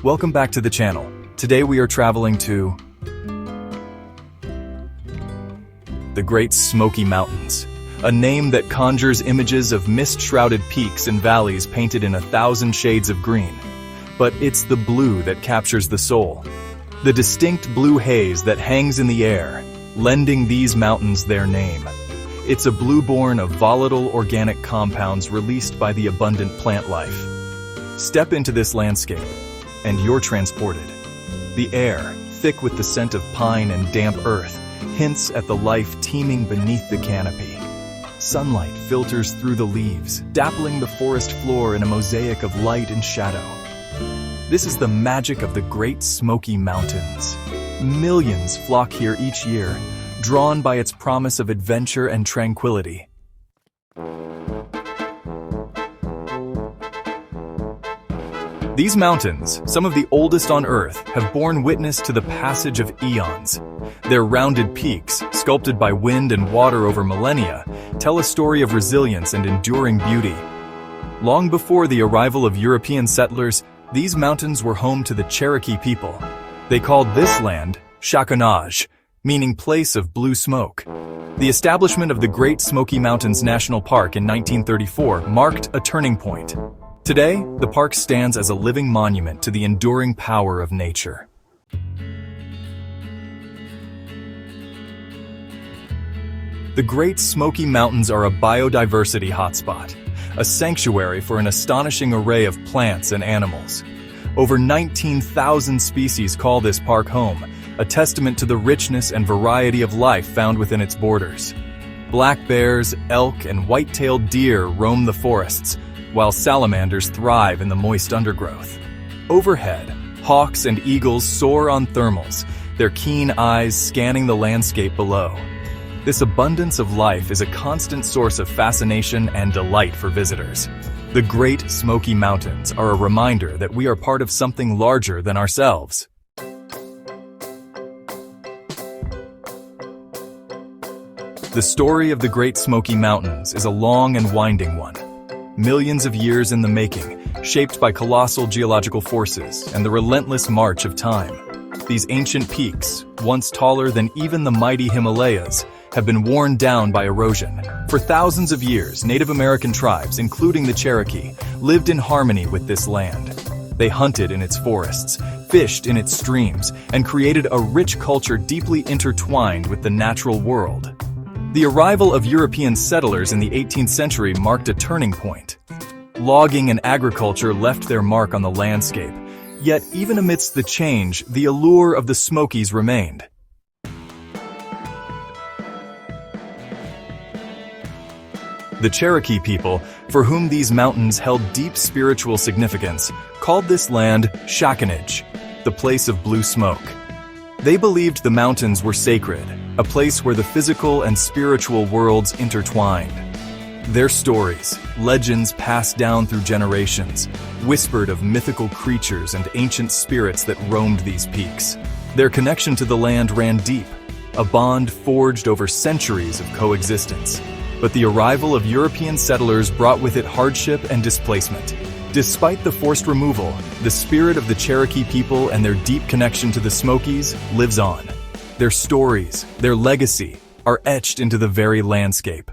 Welcome back to the channel. Today we are traveling to the Great Smoky Mountains, a name that conjures images of mist-shrouded peaks and valleys painted in 1,000 shades of green. But it's the blue that captures the soul. The distinct blue haze that hangs in the air, lending these mountains their name. It's a blue born of volatile organic compounds released by the abundant plant life. Step into this landscape, and you're transported. The air, thick with the scent of pine and damp earth, hints at the life teeming beneath the canopy. Sunlight filters through the leaves, dappling the forest floor in a mosaic of light and shadow. This is the magic of the Great Smoky Mountains. Millions flock here each year, drawn by its promise of adventure and tranquility. These mountains, some of the oldest on Earth, have borne witness to the passage of eons. Their rounded peaks, sculpted by wind and water over millennia, tell a story of resilience and enduring beauty. Long before the arrival of European settlers, these mountains were home to the Cherokee people. They called this land Shakonaj, meaning place of blue smoke. The establishment of the Great Smoky Mountains National Park in 1934 marked a turning point. Today, the park stands as a living monument to the enduring power of nature. The Great Smoky Mountains are a biodiversity hotspot, a sanctuary for an astonishing array of plants and animals. Over 19,000 species call this park home, a testament to the richness and variety of life found within its borders. Black bears, elk, and white-tailed deer roam the forests, while salamanders thrive in the moist undergrowth. Overhead, hawks and eagles soar on thermals, their keen eyes scanning the landscape below. This abundance of life is a constant source of fascination and delight for visitors. The Great Smoky Mountains are a reminder that we are part of something larger than ourselves. The story of the Great Smoky Mountains is a long and winding one. Millions of years in the making, shaped by colossal geological forces and the relentless march of time. These ancient peaks, once taller than even the mighty Himalayas, have been worn down by erosion. For thousands of years, Native American tribes, including the Cherokee, lived in harmony with this land. They hunted in its forests, fished in its streams, and created a rich culture deeply intertwined with the natural world. The arrival of European settlers in the 18th century marked a turning point. Logging and agriculture left their mark on the landscape, yet even amidst the change, the allure of the Smokies remained. The Cherokee people, for whom these mountains held deep spiritual significance, called this land Shakonaj, the place of blue smoke. They believed the mountains were sacred, a place where the physical and spiritual worlds intertwined. Their stories, legends passed down through generations, whispered of mythical creatures and ancient spirits that roamed these peaks. Their connection to the land ran deep, a bond forged over centuries of coexistence. But the arrival of European settlers brought with it hardship and displacement. Despite the forced removal, the spirit of the Cherokee people and their deep connection to the Smokies lives on. Their stories, their legacy, are etched into the very landscape.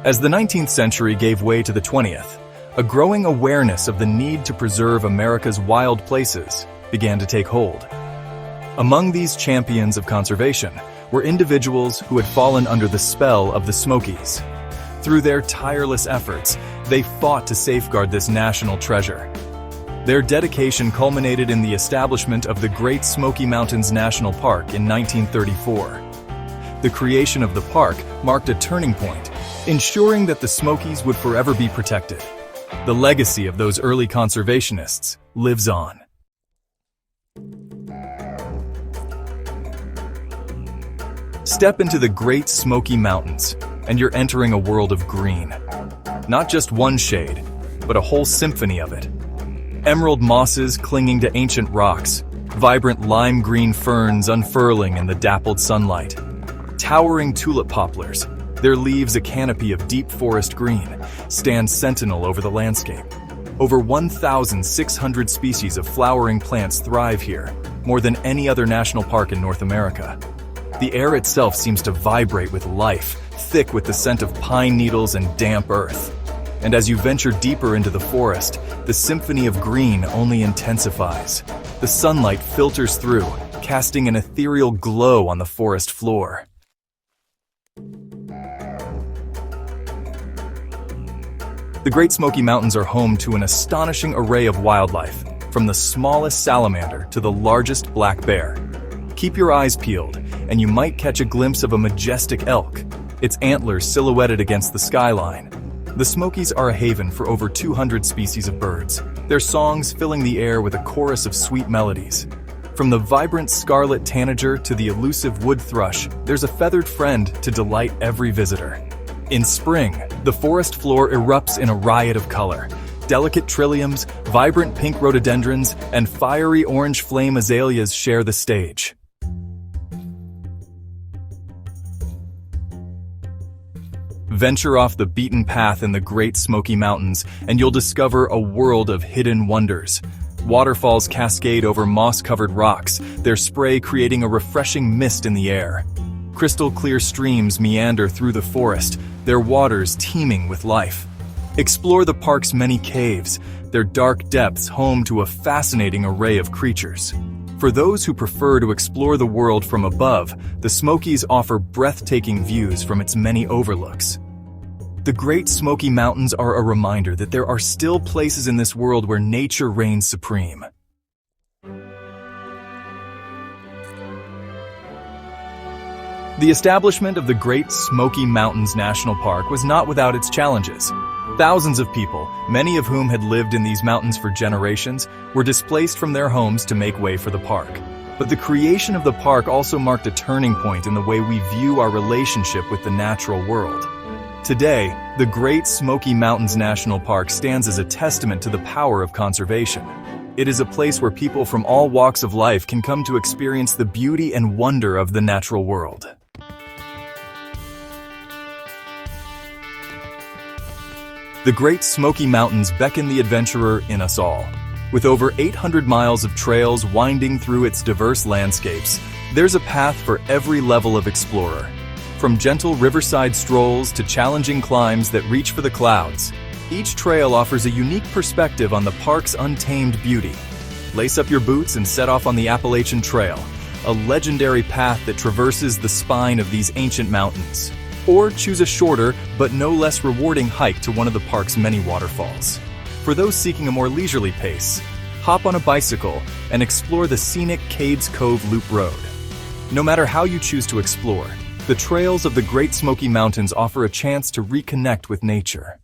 As the 19th century gave way to the 20th, a growing awareness of the need to preserve America's wild places began to take hold. Among these champions of conservation were individuals who had fallen under the spell of the Smokies. Through their tireless efforts, they fought to safeguard this national treasure. Their dedication culminated in the establishment of the Great Smoky Mountains National Park in 1934. The creation of the park marked a turning point, ensuring that the Smokies would forever be protected. The legacy of those early conservationists lives on. Step into the Great Smoky Mountains, and you're entering a world of green. Not just one shade, but a whole symphony of it. Emerald mosses clinging to ancient rocks, vibrant lime green ferns unfurling in the dappled sunlight, towering tulip poplars, Their leaves, a canopy of deep forest green, stand sentinel over the landscape. Over 1,600 species of flowering plants thrive here, more than any other national park in North America. The air itself seems to vibrate with life, thick with the scent of pine needles and damp earth. And as you venture deeper into the forest, the symphony of green only intensifies. The sunlight filters through, casting an ethereal glow on the forest floor. The Great Smoky Mountains are home to an astonishing array of wildlife, from the smallest salamander to the largest black bear. Keep your eyes peeled, and you might catch a glimpse of a majestic elk, its antlers silhouetted against the skyline. The Smokies are a haven for over 200 species of birds, their songs filling the air with a chorus of sweet melodies. From the vibrant scarlet tanager to the elusive wood thrush, there's a feathered friend to delight every visitor. In spring, the forest floor erupts in a riot of color. Delicate trilliums, vibrant pink rhododendrons, and fiery orange flame azaleas share the stage. Venture off the beaten path in the Great Smoky Mountains, and you'll discover a world of hidden wonders. Waterfalls cascade over moss-covered rocks, their spray creating a refreshing mist in the air. Crystal-clear streams meander through the forest, their waters teeming with life. Explore the park's many caves, their dark depths home to a fascinating array of creatures. For those who prefer to explore the world from above, the Smokies offer breathtaking views from its many overlooks. The Great Smoky Mountains are a reminder that there are still places in this world where nature reigns supreme. The establishment of the Great Smoky Mountains National Park was not without its challenges. Thousands of people, many of whom had lived in these mountains for generations, were displaced from their homes to make way for the park. But the creation of the park also marked a turning point in the way we view our relationship with the natural world. Today, the Great Smoky Mountains National Park stands as a testament to the power of conservation. It is a place where people from all walks of life can come to experience the beauty and wonder of the natural world. The Great Smoky Mountains beckon the adventurer in us all. With over 800 miles of trails winding through its diverse landscapes, there's a path for every level of explorer. From gentle riverside strolls to challenging climbs that reach for the clouds, each trail offers a unique perspective on the park's untamed beauty. Lace up your boots and set off on the Appalachian Trail, a legendary path that traverses the spine of these ancient mountains. Or choose a shorter, but no less rewarding hike to one of the park's many waterfalls. For those seeking a more leisurely pace, hop on a bicycle and explore the scenic Cades Cove Loop Road. No matter how you choose to explore, the trails of the Great Smoky Mountains offer a chance to reconnect with nature.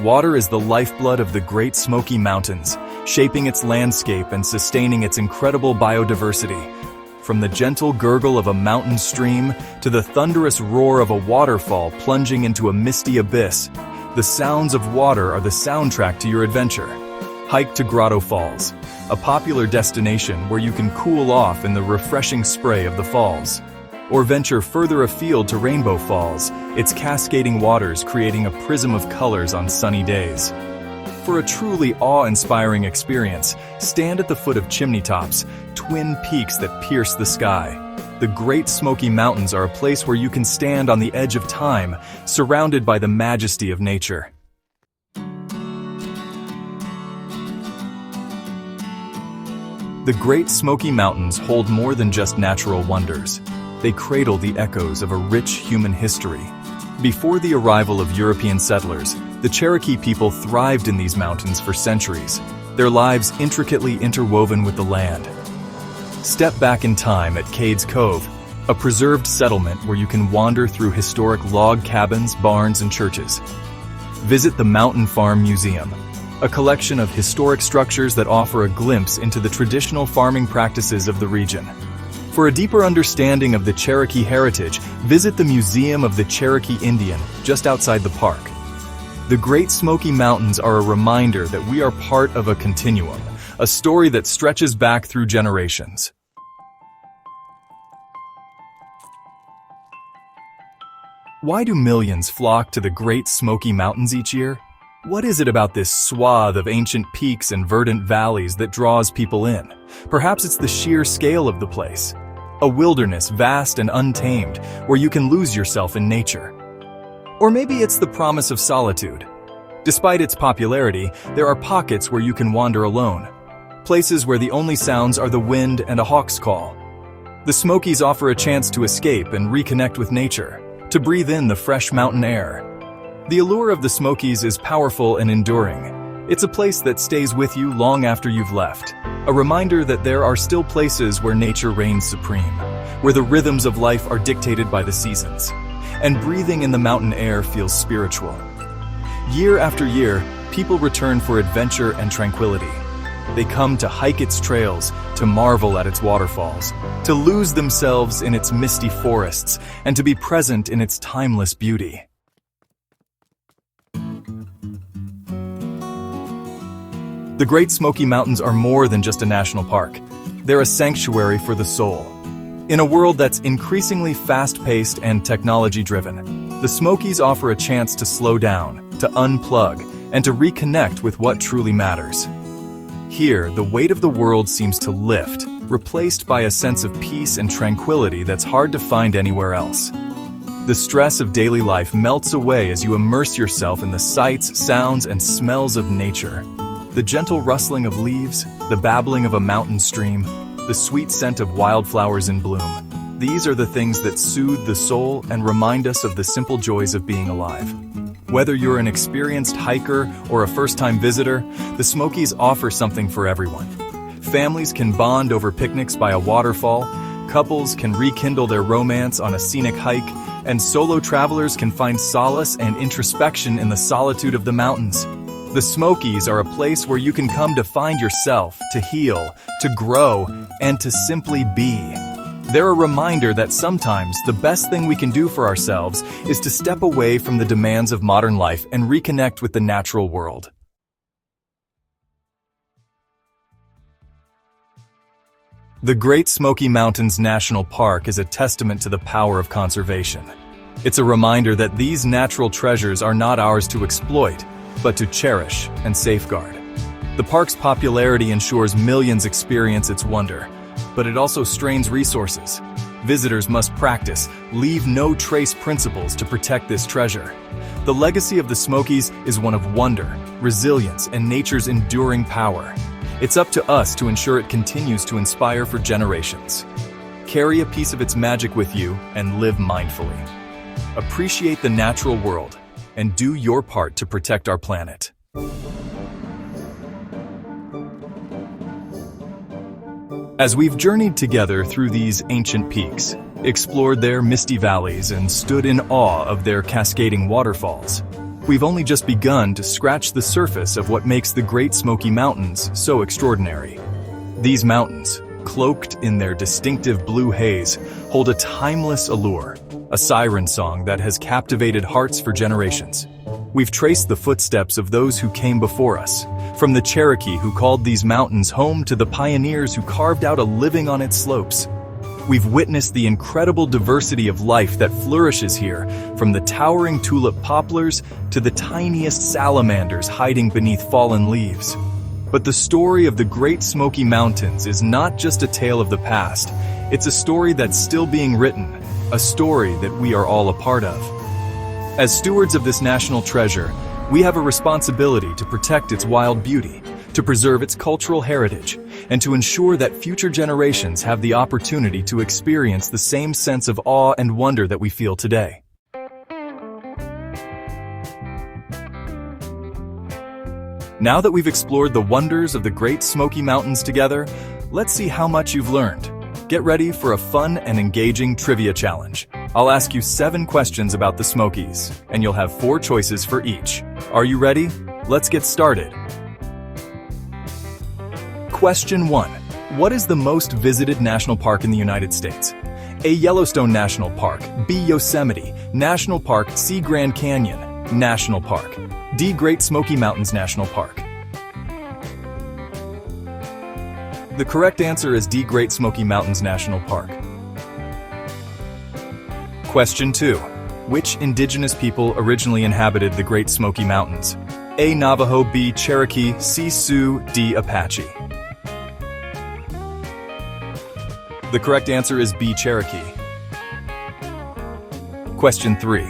Water is the lifeblood of the Great Smoky Mountains, shaping its landscape and sustaining its incredible biodiversity. From the gentle gurgle of a mountain stream to the thunderous roar of a waterfall plunging into a misty abyss, the sounds of water are the soundtrack to your adventure. Hike to Grotto Falls, a popular destination where you can cool off in the refreshing spray of the falls. Or venture further afield to Rainbow Falls, its cascading waters creating a prism of colors on sunny days. For a truly awe-inspiring experience, stand at the foot of chimney tops, twin peaks that pierce the sky. The Great Smoky Mountains are a place where you can stand on the edge of time, surrounded by the majesty of nature. The Great Smoky Mountains hold more than just natural wonders. They cradle the echoes of a rich human history. Before the arrival of European settlers, the Cherokee people thrived in these mountains for centuries, their lives intricately interwoven with the land. Step back in time at Cades Cove, a preserved settlement where you can wander through historic log cabins, barns, and churches. Visit the Mountain Farm Museum, a collection of historic structures that offer a glimpse into the traditional farming practices of the region. For a deeper understanding of the Cherokee heritage, visit the Museum of the Cherokee Indian, just outside the park. The Great Smoky Mountains are a reminder that we are part of a continuum, a story that stretches back through generations. Why do millions flock to the Great Smoky Mountains each year? What is it about this swath of ancient peaks and verdant valleys that draws people in? Perhaps it's the sheer scale of the place. A wilderness vast and untamed, where you can lose yourself in nature. Or maybe it's the promise of solitude. Despite its popularity, there are pockets where you can wander alone. Places where the only sounds are the wind and a hawk's call. The Smokies offer a chance to escape and reconnect with nature, to breathe in the fresh mountain air. The allure of the Smokies is powerful and enduring. It's a place that stays with you long after you've left. A reminder that there are still places where nature reigns supreme, where the rhythms of life are dictated by the seasons, and breathing in the mountain air feels spiritual. Year after year, people return for adventure and tranquility. They come to hike its trails, to marvel at its waterfalls, to lose themselves in its misty forests, and to be present in its timeless beauty. The Great Smoky Mountains are more than just a national park. They're a sanctuary for the soul. In a world that's increasingly fast-paced and technology-driven, the Smokies offer a chance to slow down, to unplug, and to reconnect with what truly matters. Here, the weight of the world seems to lift, replaced by a sense of peace and tranquility that's hard to find anywhere else. The stress of daily life melts away as you immerse yourself in the sights, sounds, and smells of nature. The gentle rustling of leaves, the babbling of a mountain stream, the sweet scent of wildflowers in bloom. These are the things that soothe the soul and remind us of the simple joys of being alive. Whether you're an experienced hiker or a first-time visitor, the Smokies offer something for everyone. Families can bond over picnics by a waterfall, couples can rekindle their romance on a scenic hike, and solo travelers can find solace and introspection in the solitude of the mountains. The Smokies are a place where you can come to find yourself, to heal, to grow, and to simply be. They're a reminder that sometimes the best thing we can do for ourselves is to step away from the demands of modern life and reconnect with the natural world. The Great Smoky Mountains National Park is a testament to the power of conservation. It's a reminder that these natural treasures are not ours to exploit, but to cherish and safeguard. The park's popularity ensures millions experience its wonder, but it also strains resources. Visitors must practice leave no trace principles to protect this treasure. The legacy of the Smokies is one of wonder, resilience, and nature's enduring power. It's up to us to ensure it continues to inspire for generations. Carry a piece of its magic with you and live mindfully. Appreciate the natural world and do your part to protect our planet. As we've journeyed together through these ancient peaks, explored their misty valleys, and stood in awe of their cascading waterfalls, we've only just begun to scratch the surface of what makes the Great Smoky Mountains so extraordinary. These mountains, cloaked in their distinctive blue haze, hold a timeless allure, a siren song that has captivated hearts for generations. We've traced the footsteps of those who came before us, from the Cherokee who called these mountains home to the pioneers who carved out a living on its slopes. We've witnessed the incredible diversity of life that flourishes here, from the towering tulip poplars to the tiniest salamanders hiding beneath fallen leaves. But the story of the Great Smoky Mountains is not just a tale of the past, it's a story that's still being written, a story that we are all a part of. As stewards of this national treasure, we have a responsibility to protect its wild beauty, to preserve its cultural heritage, and to ensure that future generations have the opportunity to experience the same sense of awe and wonder that we feel today. Now that we've explored the wonders of the Great Smoky Mountains together, let's see how much you've learned. Get ready for a fun and engaging trivia challenge. I'll ask you 7 questions about the Smokies, and you'll have 4 choices for each. Are you ready? Let's get started. Question 1. What is the most visited national park in the United States? A. Yellowstone National Park. B. Yosemite National Park. C. Grand Canyon National Park. D. Great Smoky Mountains National Park. The correct answer is D. Great Smoky Mountains National Park. Question 2. Which indigenous people originally inhabited the Great Smoky Mountains? A. Navajo, B. Cherokee, C. Sioux, D. Apache. The correct answer is B. Cherokee. Question 3.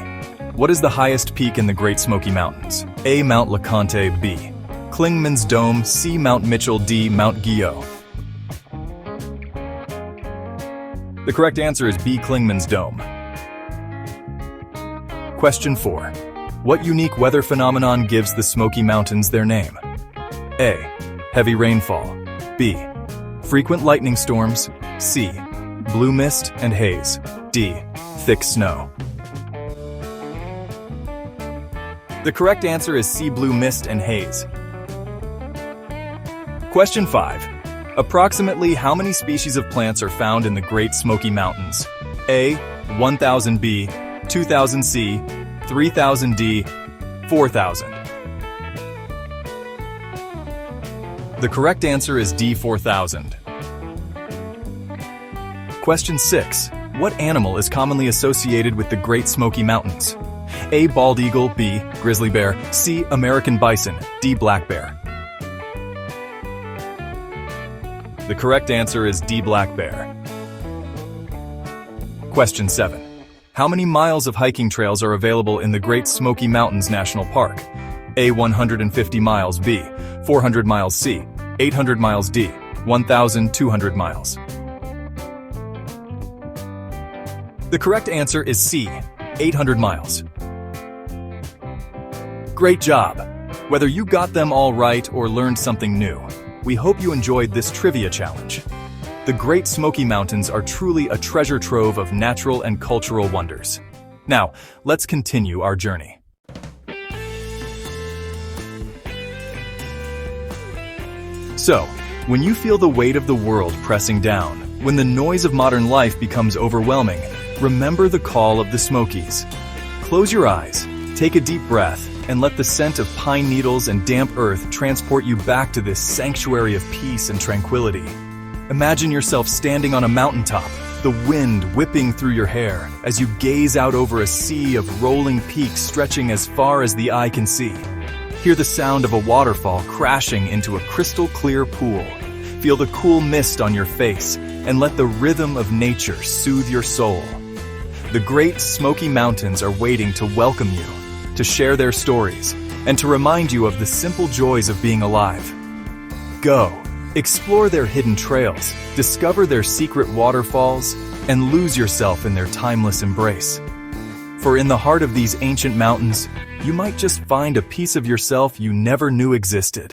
What is the highest peak in the Great Smoky Mountains? A. Mount LeConte, B. Clingman's Dome, C. Mount Mitchell, D. Mount Guyot. The correct answer is B. Clingman's Dome. Question 4. What unique weather phenomenon gives the Smoky Mountains their name? A. Heavy rainfall, B. Frequent lightning storms, C. Blue mist and haze, D. Thick snow. The correct answer is C. Blue mist and haze. Question 5. Approximately how many species of plants are found in the Great Smoky Mountains? A. 1,000 B, 2,000 C, 3,000 D, 4,000. The correct answer is D. 4,000. Question 6. What animal is commonly associated with the Great Smoky Mountains? A. Bald eagle, B. Grizzly bear, C. American bison, D. Black bear. The correct answer is D. Black bear. Question 7. How many miles of hiking trails are available in the Great Smoky Mountains National Park? A. 150 miles, B. 400 miles, C. 800 miles, D. 1,200 miles. The correct answer is C. 800 miles. Great job! Whether you got them all right or learned something new, we hope you enjoyed this trivia challenge. The Great Smoky Mountains are truly a treasure trove of natural and cultural wonders. Now, let's continue our journey. So, when you feel the weight of the world pressing down, when the noise of modern life becomes overwhelming, remember the call of the Smokies. Close your eyes, take a deep breath, and let the scent of pine needles and damp earth transport you back to this sanctuary of peace and tranquility. Imagine yourself standing on a mountaintop, the wind whipping through your hair as you gaze out over a sea of rolling peaks stretching as far as the eye can see. Hear the sound of a waterfall crashing into a crystal-clear pool. Feel the cool mist on your face, and let the rhythm of nature soothe your soul. The Great Smoky Mountains are waiting to welcome you, to share their stories, and to remind you of the simple joys of being alive. Go, explore their hidden trails, discover their secret waterfalls, and lose yourself in their timeless embrace. For in the heart of these ancient mountains, you might just find a piece of yourself you never knew existed.